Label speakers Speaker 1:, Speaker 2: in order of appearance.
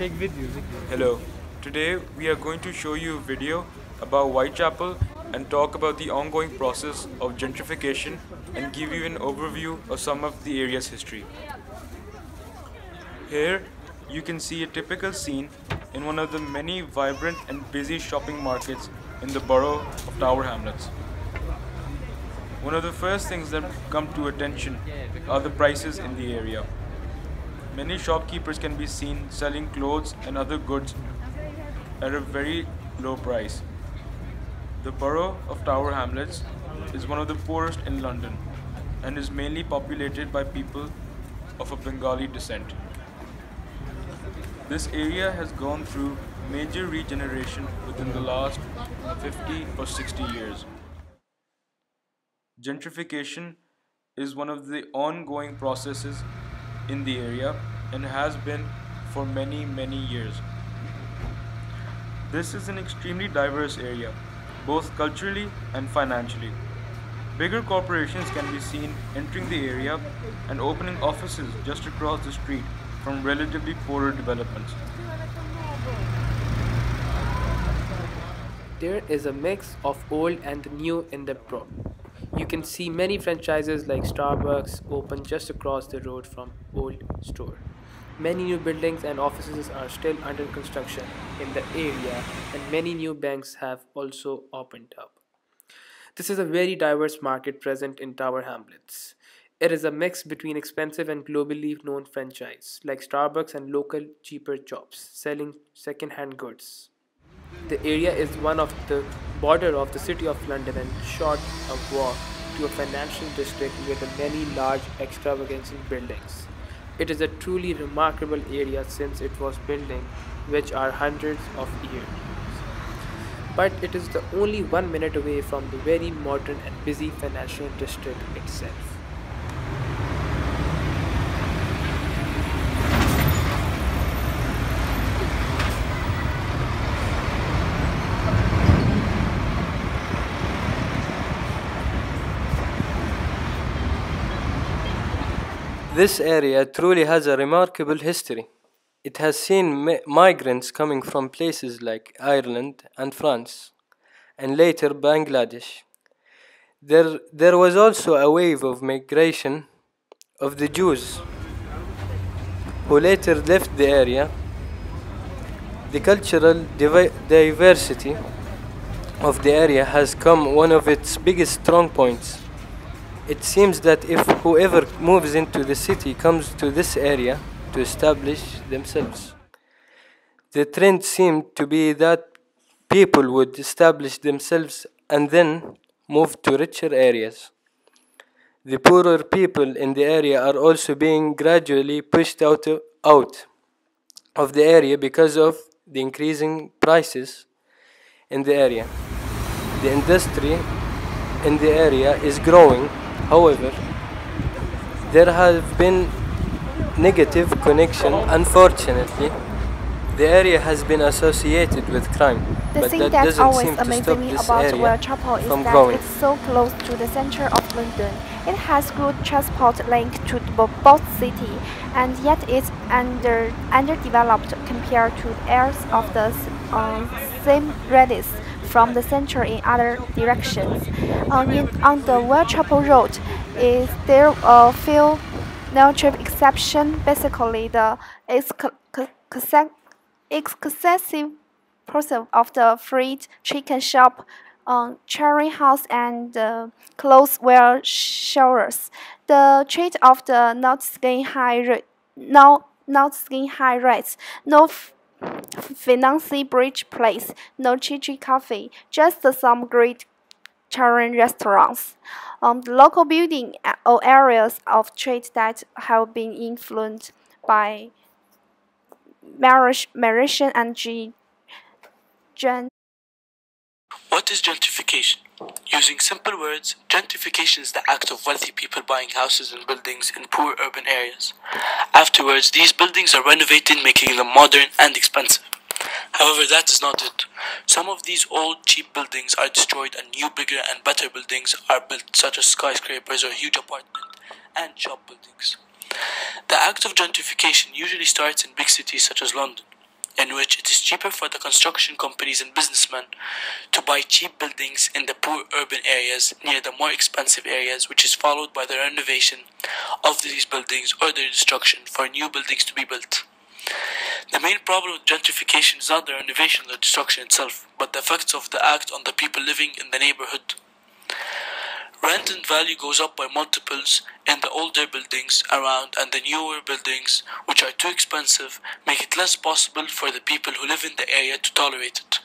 Speaker 1: Hello, today we are going to show you a video about Whitechapel and talk about the ongoing process of gentrification and give you an overview of some of the area's history. Here you can see a typical scene in one of the many vibrant and busy shopping markets in the borough of Tower Hamlets. One of the first things that come to attention are the prices in the area. Many shopkeepers can be seen selling clothes and other goods at a very low price. The borough of Tower Hamlets is one of the poorest in London and is mainly populated by people of a Bengali descent. This area has gone through major regeneration within the last 50 or 60 years. Gentrification is one of the ongoing processes in the area and has been for many, many years. This is an extremely diverse area, both culturally and financially. Bigger corporations can be seen entering the area and opening offices just across the street from relatively poorer developments.
Speaker 2: There is a mix of old and new in the pro. You can see many franchises like Starbucks open just across the road from old store. Many new buildings and offices are still under construction in the area and many new banks have also opened up. This is a very diverse market present in Tower Hamlets. It is a mix between expensive and globally known franchise like Starbucks and local cheaper shops selling second-hand goods. The area is one of the border of the city of London and short a walk to a financial district with many large extravagant buildings. It is a truly remarkable area since it was building which are hundreds of years. But it is the only 1 minute away from the very modern and busy financial district itself.
Speaker 3: This area truly has a remarkable history. It has seen migrants coming from places like Ireland and France, and later Bangladesh. There was also a wave of migration of the Jews who later left the area. The cultural diversity of the area has come one of its biggest strong points. It seems that if whoever moves into the city comes to this area to establish themselves, the trend seemed to be that people would establish themselves and then move to richer areas. The poorer people in the area are also being gradually pushed out of the area because of the increasing prices in the area. The industry in the area is growing. However, there have been negative connection. Unfortunately, the area has been associated with crime,
Speaker 4: The
Speaker 3: but
Speaker 4: thing
Speaker 3: that
Speaker 4: that
Speaker 3: doesn't
Speaker 4: always
Speaker 3: seem to
Speaker 4: amazes
Speaker 3: stop
Speaker 4: me
Speaker 3: this
Speaker 4: about
Speaker 3: area
Speaker 4: Whitechapel is
Speaker 3: from
Speaker 4: that
Speaker 3: growing.
Speaker 4: it's so close to the center of London. It has good transport link to both cities, and yet it's underdeveloped compared to areas of the same radius from the center in other directions. On the Whitechapel Road, is there a few no-trip exception? Basically, the excessive pursuit of the fried chicken shop, cherry house, and clothes wear showers. The trade of the not skin high rates, no Financy Bridge Place, no Chichi Cafe, just some great Italian restaurants. The local building or areas of trade that have been influenced by Mauritian and Gen.
Speaker 5: What is gentrification? Using simple words, gentrification is the act of wealthy people buying houses and buildings in poor urban areas. Afterwards, these buildings are renovated, making them modern and expensive. However, that is not it. Some of these old, cheap buildings are destroyed and new, bigger and better buildings are built, such as skyscrapers or huge apartment and shop buildings. The act of gentrification usually starts in big cities such as London. in which it is cheaper for the construction companies and businessmen to buy cheap buildings in the poor urban areas near the more expensive areas, which is followed by the renovation of these buildings or their destruction for new buildings to be built. The main problem with gentrification is not the renovation or destruction itself, but the effects of the act on the people living in the neighborhood. Rent and value goes up by multiples in the older buildings around, and the newer buildings, which are too expensive, make it less possible for the people who live in the area to tolerate it.